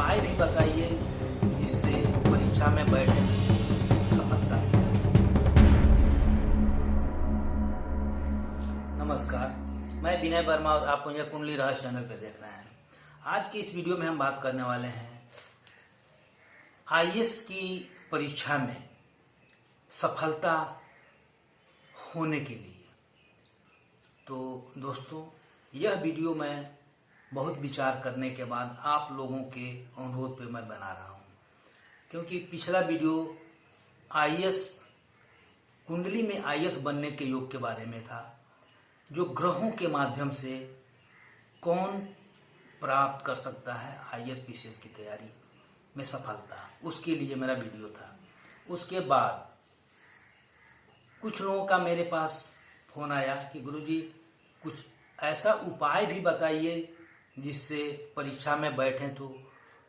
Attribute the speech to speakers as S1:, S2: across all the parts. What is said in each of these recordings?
S1: उपाय भी बताइए जिससे परीक्षा में बैठे सफलता मिले। नमस्कार, मैं विनय वर्मा और आप मुझे कुंडली रहस्य चैनल पर देख रहे हैं। आज की इस वीडियो में हम बात करने वाले हैं आईएएस की परीक्षा में सफलता होने के लिए। तो दोस्तों, यह वीडियो मैं बहुत विचार करने के बाद आप लोगों के अनुरोध पे मैं बना रहा हूँ, क्योंकि पिछला वीडियो आईएएस कुंडली में आईएएस बनने के योग के बारे में था, जो ग्रहों के माध्यम से कौन प्राप्त कर सकता है आईएएस पीसीएस की तैयारी में सफलता, उसके लिए मेरा वीडियो था। उसके बाद कुछ लोगों का मेरे पास फोन आया कि गुरुजी कुछ ऐसा उपाय भी बताइए जिससे परीक्षा में बैठें तो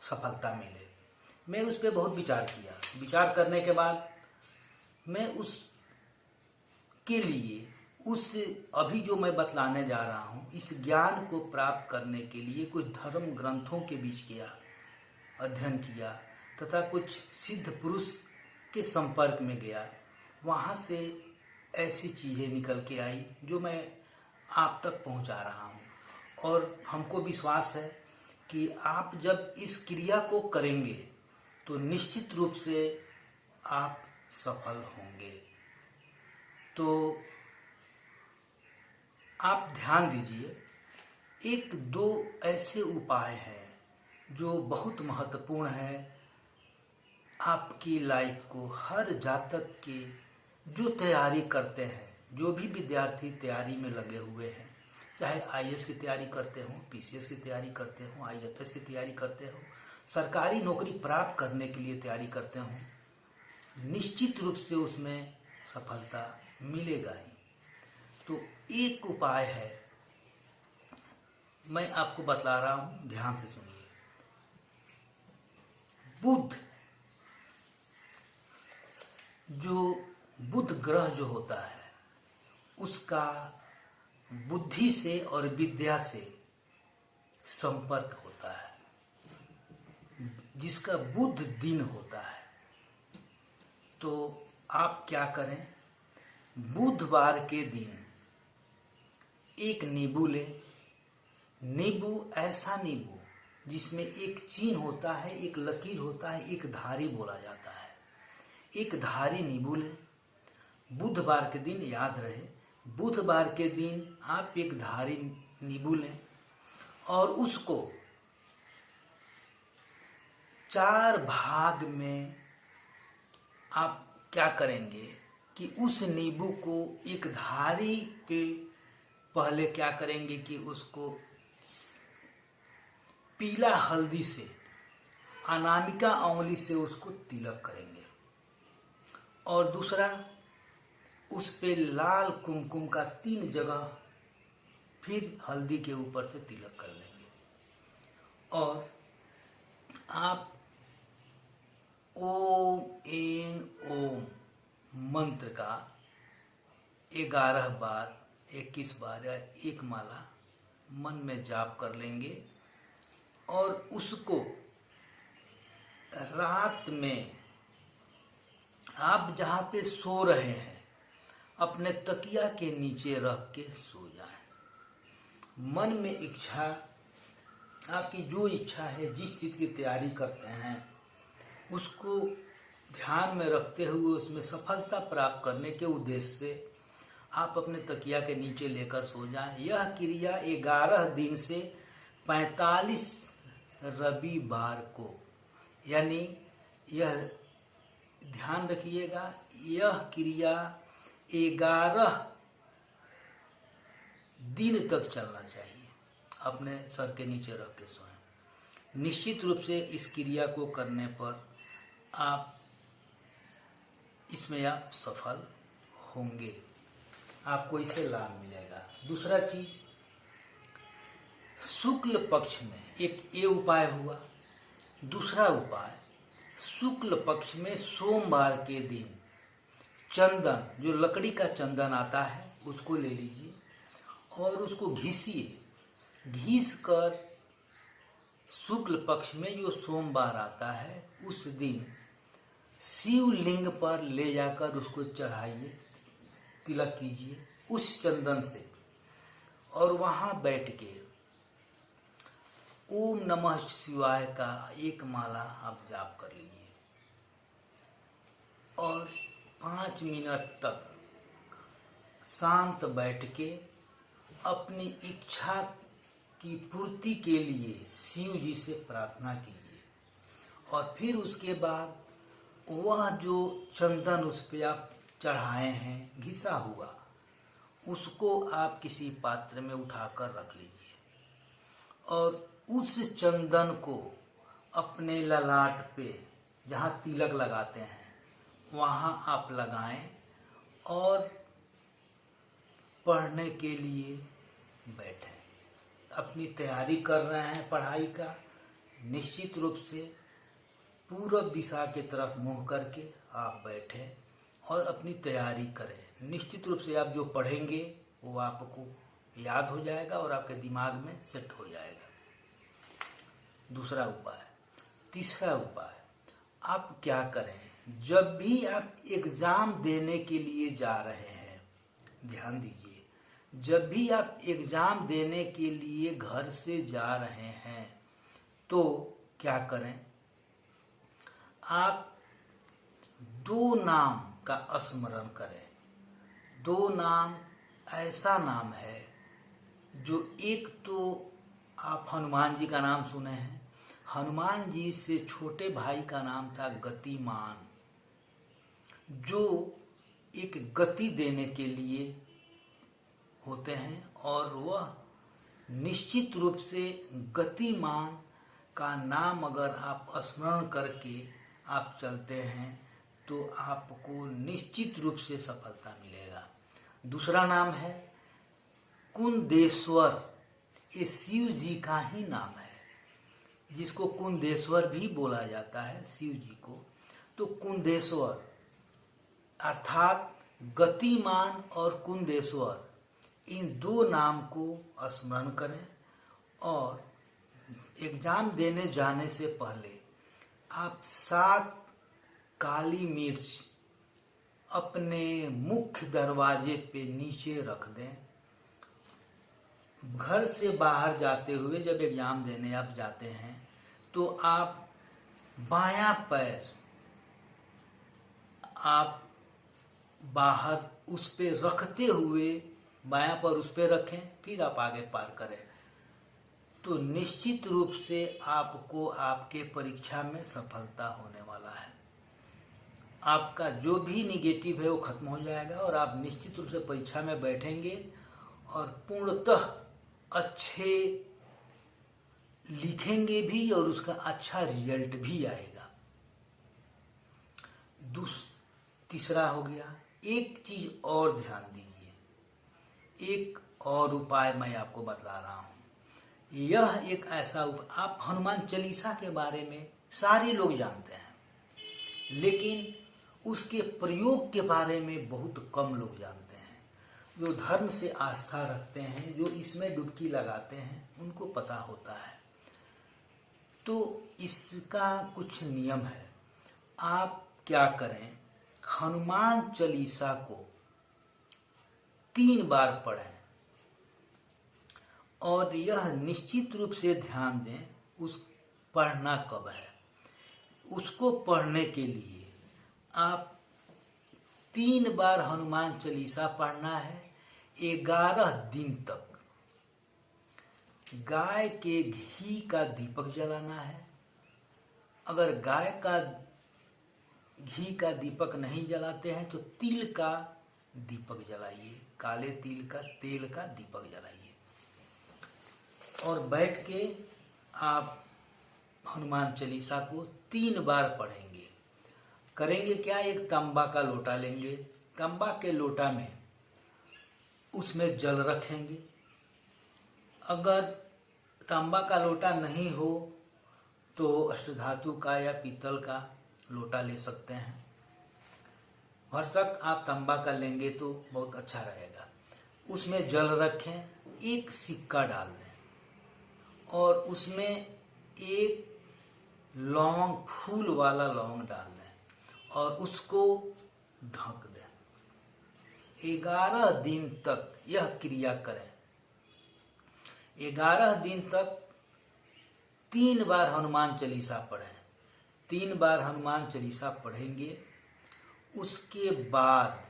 S1: सफलता मिले। मैं उस पर बहुत विचार किया। विचार करने के बाद मैं उसके लिए अभी जो मैं बतलाने जा रहा हूँ, इस ज्ञान को प्राप्त करने के लिए कुछ धर्म ग्रंथों के बीच किया, अध्ययन किया तथा कुछ सिद्ध पुरुष के संपर्क में गया। वहाँ से ऐसी चीज़ें निकल के आई जो मैं आप तक पहुँचा रहा हूँ, और हमको विश्वास है कि आप जब इस क्रिया को करेंगे तो निश्चित रूप से आप सफल होंगे। तो आप ध्यान दीजिए, एक दो ऐसे उपाय हैं जो बहुत महत्वपूर्ण है आपकी लाइफ को, हर जातक के जो तैयारी करते हैं, जो भी विद्यार्थी तैयारी में लगे हुए हैं, चाहे आईएएस की तैयारी करते हो, पीसीएस की तैयारी करते हो, आईएफएस की तैयारी करते हो, सरकारी नौकरी प्राप्त करने के लिए तैयारी करते हो, निश्चित रूप से उसमें सफलता मिलेगा ही। तो एक उपाय है, मैं आपको बतला रहा हूं, ध्यान से सुनिए। बुध ग्रह जो होता है, उसका बुद्धि से और विद्या से संपर्क होता है, जिसका बुध दिन होता है। तो आप क्या करें, बुधवार के दिन एक नींबू लें। नींबू, ऐसा नींबू जिसमें एक चिन्ह होता है, एक लकीर होता है, एक धारी बोला जाता है। एक धारी नींबू लें। बुधवार के दिन, याद रहे, बुधवार के दिन आप एक धारी नींबू लें और उसको 4 भाग में आप क्या करेंगे कि उस नींबू को एक धारी पे पहले क्या करेंगे कि उसको पीला हल्दी से, अनामिका उंगली से उसको तिलक करेंगे, और दूसरा उस पे लाल कुमकुम का 3 जगह फिर हल्दी के ऊपर से तिलक कर लेंगे, और आप ओम ऐं ओम मंत्र का 11 बार, 21 बार या एक माला मन में जाप कर लेंगे, और उसको रात में आप जहाँ पे सो रहे हैं अपने तकिया के नीचे रख के सो जाएं। मन में इच्छा, आपकी जो इच्छा है, जिस चीज की तैयारी करते हैं, उसको ध्यान में रखते हुए उसमें सफलता प्राप्त करने के उद्देश्य से आप अपने तकिया के नीचे लेकर सो जाएं। यह क्रिया 11 दिन से 45 रविवार को, यानी यह ध्यान रखिएगा, यह क्रिया 11 दिन तक चलना चाहिए। अपने सर के नीचे रख के सोएं। निश्चित रूप से इस क्रिया को करने पर इसमें आप सफल होंगे, आपको इससे लाभ मिलेगा। दूसरा चीज, शुक्ल पक्ष में एक ये उपाय हुआ। दूसरा उपाय, शुक्ल पक्ष में सोमवार के दिन चंदन, जो लकड़ी का चंदन आता है, उसको ले लीजिए और उसको घिसिए। घिस कर शुक्ल पक्ष में जो सोमवार आता है उस दिन शिवलिंग पर ले जाकर उसको चढ़ाइए, तिलक कीजिए उस चंदन से, और वहां बैठ के ओम नमः शिवाय का एक माला आप जाप कर लीजिए और 5 मिनट तक शांत बैठ के अपनी इच्छा की पूर्ति के लिए शिव जी से प्रार्थना कीजिए। और फिर उसके बाद वह जो चंदन उस पे आप चढ़ाए हैं घिसा हुआ, उसको आप किसी पात्र में उठाकर रख लीजिए और उस चंदन को अपने ललाट पे जहाँ तिलक लगाते हैं वहाँ आप लगाएं और पढ़ने के लिए बैठें। अपनी तैयारी कर रहे हैं पढ़ाई का, निश्चित रूप से पूरब दिशा की तरफ मुंह करके आप बैठें और अपनी तैयारी करें। निश्चित रूप से आप जो पढ़ेंगे वो आपको याद हो जाएगा और आपके दिमाग में सेट हो जाएगा। दूसरा उपाय। तीसरा उपाय, आप क्या करें, जब भी आप एग्जाम देने के लिए जा रहे हैं, ध्यान दीजिए, जब भी आप एग्जाम देने के लिए घर से जा रहे हैं तो क्या करें, आप 2 नाम का स्मरण करें। 2 नाम ऐसा नाम है जो, एक तो आप हनुमान जी का नाम सुने हैं, हनुमान जी से छोटे भाई का नाम था गतिमान, जो एक गति देने के लिए होते हैं और वह निश्चित रूप से गतिमान का नाम अगर आप स्मरण करके आप चलते हैं तो आपको निश्चित रूप से सफलता मिलेगा। दूसरा नाम है कुंदेश्वर, ये शिव जी का ही नाम है, जिसको कुंदेश्वर भी बोला जाता है शिव जी को। तो कुंदेश्वर अर्थात गतिमान और कुंदेश्वर, इन 2 नाम को स्मरण करें और एग्जाम देने जाने से पहले आप 7 काली मिर्च अपने मुख्य दरवाजे पे नीचे रख दें। घर से बाहर जाते हुए जब एग्जाम देने आप जाते हैं तो आप बायां पैर आप बाहर उस पे रखते हुए बायां पैर उस पे रखें, फिर आप आगे पार करें, तो निश्चित रूप से आपको आपके परीक्षा में सफलता होने वाला है। आपका जो भी निगेटिव है वो खत्म हो जाएगा और आप निश्चित रूप से परीक्षा में बैठेंगे और पूर्णतः अच्छे लिखेंगे भी और उसका अच्छा रिजल्ट भी आएगा। तीसरा हो गया। एक चीज और ध्यान दीजिए, एक और उपाय मैं आपको बतला रहा हूं। यह एक ऐसा उपाय, आप हनुमान चालीसा के बारे में सारे लोग जानते हैं, लेकिन उसके प्रयोग के बारे में बहुत कम लोग जानते हैं। जो धर्म से आस्था रखते हैं, जो इसमें डुबकी लगाते हैं, उनको पता होता है। तो इसका कुछ नियम है। आप क्या करें, हनुमान चालीसा को 3 बार पढ़ें और यह निश्चित रूप से ध्यान दें उस पढ़ना कब है। उसको पढ़ने के लिए आप 3 बार हनुमान चालीसा पढ़ना है 11 दिन तक। गाय के घी का दीपक जलाना है। अगर गाय का घी का दीपक नहीं जलाते हैं तो तिल का दीपक जलाइए, काले तिल का तेल का दीपक जलाइए और बैठ के आप हनुमान चालीसा को 3 बार पढ़ेंगे। करेंगे क्या, एक तांबा का लोटा लेंगे, तांबा के लोटा में उसमें जल रखेंगे। अगर तांबा का लोटा नहीं हो तो अष्टधातु का या पीतल का लोटा ले सकते हैं। भरसक आप तांबा का लेंगे तो बहुत अच्छा रहेगा। उसमें जल रखें, एक सिक्का डाल दें और उसमें एक लौंग, फूल वाला लौंग डाल दें और उसको ढक दें। 11 दिन तक यह क्रिया करें। 11 दिन तक 3 बार हनुमान चालीसा पढ़ें। 3 बार हनुमान चालीसा पढ़ेंगे। उसके बाद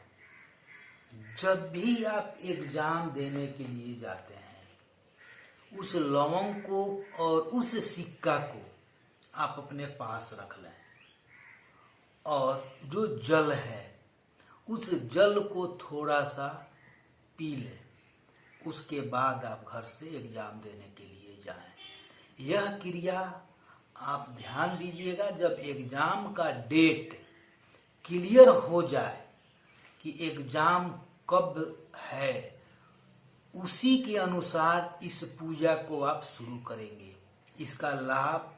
S1: जब भी आप एग्जाम देने के लिए जाते हैं, उस लौंग को और उस सिक्का को आप अपने पास रख लें और जो जल है उस जल को थोड़ा सा पी लें। उसके बाद आप घर से एग्जाम देने के लिए जाएं। यह क्रिया आप ध्यान दीजिएगा। जब एग्जाम का डेट क्लियर हो जाए कि एग्जाम कब है, उसी के अनुसार इस पूजा को आप शुरू करेंगे। इसका लाभ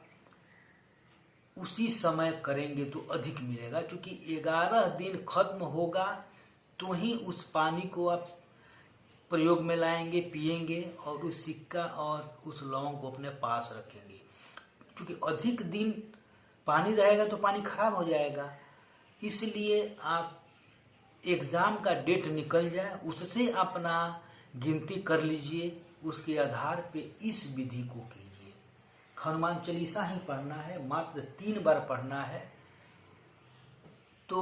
S1: उसी समय करेंगे तो अधिक मिलेगा, क्योंकि 11 दिन खत्म होगा तो ही उस पानी को आप प्रयोग में लाएंगे, पिएंगे और उस सिक्का और उस लौंग को अपने पास रखेंगे। क्योंकि अधिक दिन पानी रहेगा तो पानी खराब हो जाएगा। इसलिए आप एग्जाम का डेट निकल जाए उससे अपना गिनती कर लीजिए। उसके आधार पे इस विधि को कीजिए। हनुमान चालीसा ही पढ़ना है, मात्र 3 बार पढ़ना है। तो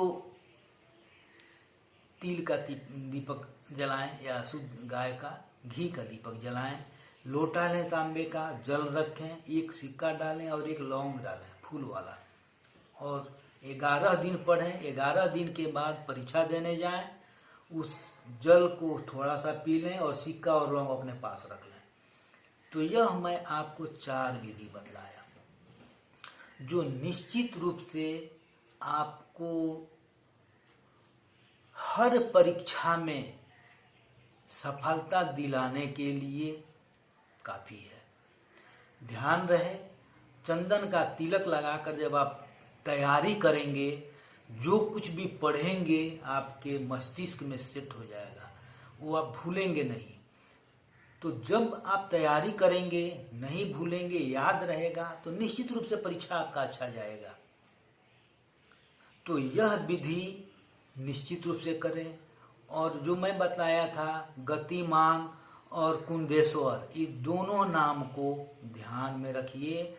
S1: तिल का दीपक जलाएं या शुद्ध गाय का घी का दीपक जलाएं। लोटा लें तांबे का, जल रखें, एक सिक्का डालें और एक लौंग डालें फूल वाला, और 11 दिन पढ़ें। 11 दिन के बाद परीक्षा देने जाएं। उस जल को थोड़ा सा पी लें और सिक्का और लौंग अपने पास रख लें। तो यह मैं आपको 4 विधि बतलाया, जो निश्चित रूप से आपको हर परीक्षा में सफलता दिलाने के लिए काफी है। ध्यान रहे, चंदन का तिलक लगाकर जब आप तैयारी करेंगे, जो कुछ भी पढ़ेंगे आपके मस्तिष्क में सेट हो जाएगा, वो आप भूलेंगे नहीं। तो जब आप तैयारी करेंगे, नहीं भूलेंगे, याद रहेगा, तो निश्चित रूप से परीक्षा आपका अच्छा जाएगा। तो यह विधि निश्चित रूप से करें। और जो मैं बताया था, गतिमान और कुंदेश्वर, ये दोनों नाम को ध्यान में रखिए।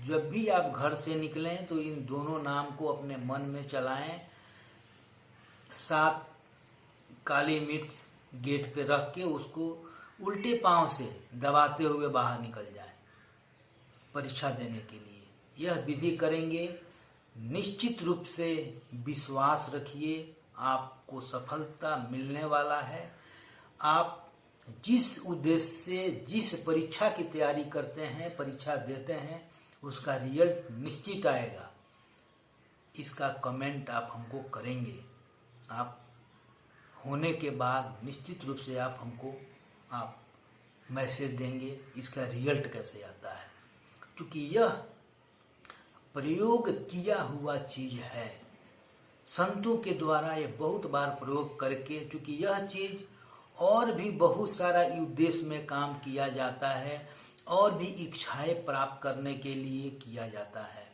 S1: जब भी आप घर से निकलें तो इन दोनों नाम को अपने मन में चलाएं। 7 काली मिर्च गेट पे रख के उसको उल्टे पांव से दबाते हुए बाहर निकल जाएं परीक्षा देने के लिए। यह विधि करेंगे, निश्चित रूप से विश्वास रखिए, आपको सफलता मिलने वाला है। आप जिस उद्देश्य से जिस परीक्षा की तैयारी करते हैं, परीक्षा देते हैं, उसका रिजल्ट निश्चित आएगा। इसका कमेंट आप हमको करेंगे। आप होने के बाद निश्चित रूप से आप हमको मैसेज देंगे इसका रिजल्ट कैसे आता है, क्योंकि यह प्रयोग किया हुआ चीज है। संतों के द्वारा ये बहुत बार प्रयोग करके, क्योंकि यह चीज और भी बहुत सारा उद्देश्य में काम किया जाता है और भी इच्छाएं प्राप्त करने के लिए किया जाता है।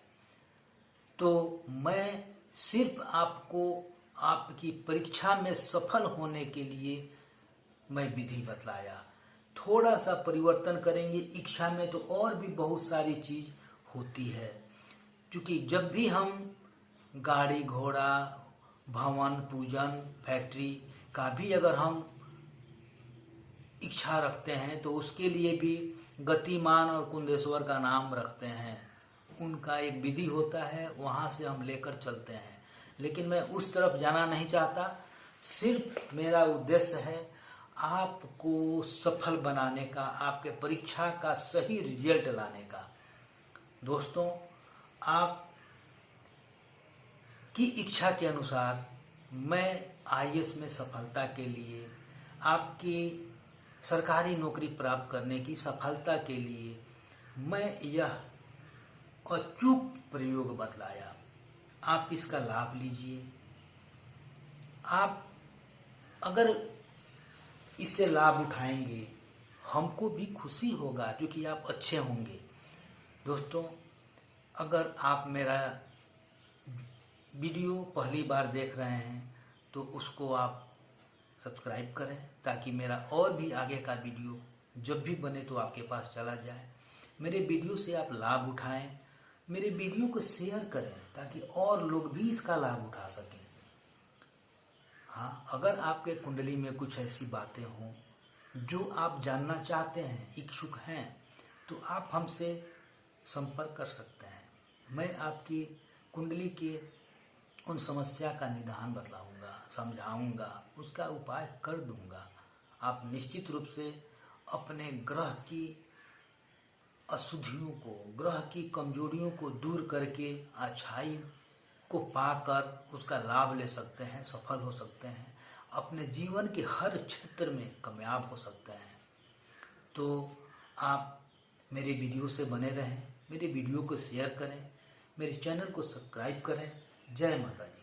S1: तो मैं सिर्फ आपको आपकी परीक्षा में सफल होने के लिए मैं विधि बतलाया। थोड़ा सा परिवर्तन करेंगे इच्छा में तो और भी बहुत सारी चीज होती है। क्योंकि जब भी हम गाड़ी घोड़ा, भवन पूजन, फैक्ट्री का भी अगर हम इच्छा रखते हैं तो उसके लिए भी गतिमान और कुंदेश्वर का नाम रखते हैं। उनका एक विधि होता है, वहां से हम लेकर चलते हैं। लेकिन मैं उस तरफ जाना नहीं चाहता। सिर्फ मेरा उद्देश्य है आपको सफल बनाने का, आपके परीक्षा का सही रिजल्ट लाने का। दोस्तों, आप की इच्छा के अनुसार मैं आईएएस में सफलता के लिए, आपकी सरकारी नौकरी प्राप्त करने की सफलता के लिए मैं यह अचूक प्रयोग बतलाया। आप इसका लाभ लीजिए। आप अगर इससे लाभ उठाएंगे, हमको भी खुशी होगा, क्योंकि आप अच्छे होंगे। दोस्तों, अगर आप मेरा वीडियो पहली बार देख रहे हैं तो उसको आप सब्सक्राइब करें, ताकि मेरा और भी आगे का वीडियो जब भी बने तो आपके पास चला जाए। मेरे वीडियो से आप लाभ उठाएं, मेरे वीडियो को शेयर करें ताकि और लोग भी इसका लाभ उठा सकें। हाँ, अगर आपके कुंडली में कुछ ऐसी बातें हों जो आप जानना चाहते हैं, इच्छुक हैं, तो आप हमसे संपर्क कर सकते हैं। मैं आपकी कुंडली के उन समस्या का निदान बतलाऊंगा, समझाऊंगा, उसका उपाय कर दूंगा। आप निश्चित रूप से अपने ग्रह की अशुद्धियों को, ग्रह की कमजोरियों को दूर करके अच्छाई को पाकर उसका लाभ ले सकते हैं, सफल हो सकते हैं, अपने जीवन के हर क्षेत्र में कामयाब हो सकते हैं। तो आप मेरे वीडियो से बने रहें, मेरे वीडियो को शेयर करें, मेरे चैनल को सब्सक्राइब करें। जय माता दी।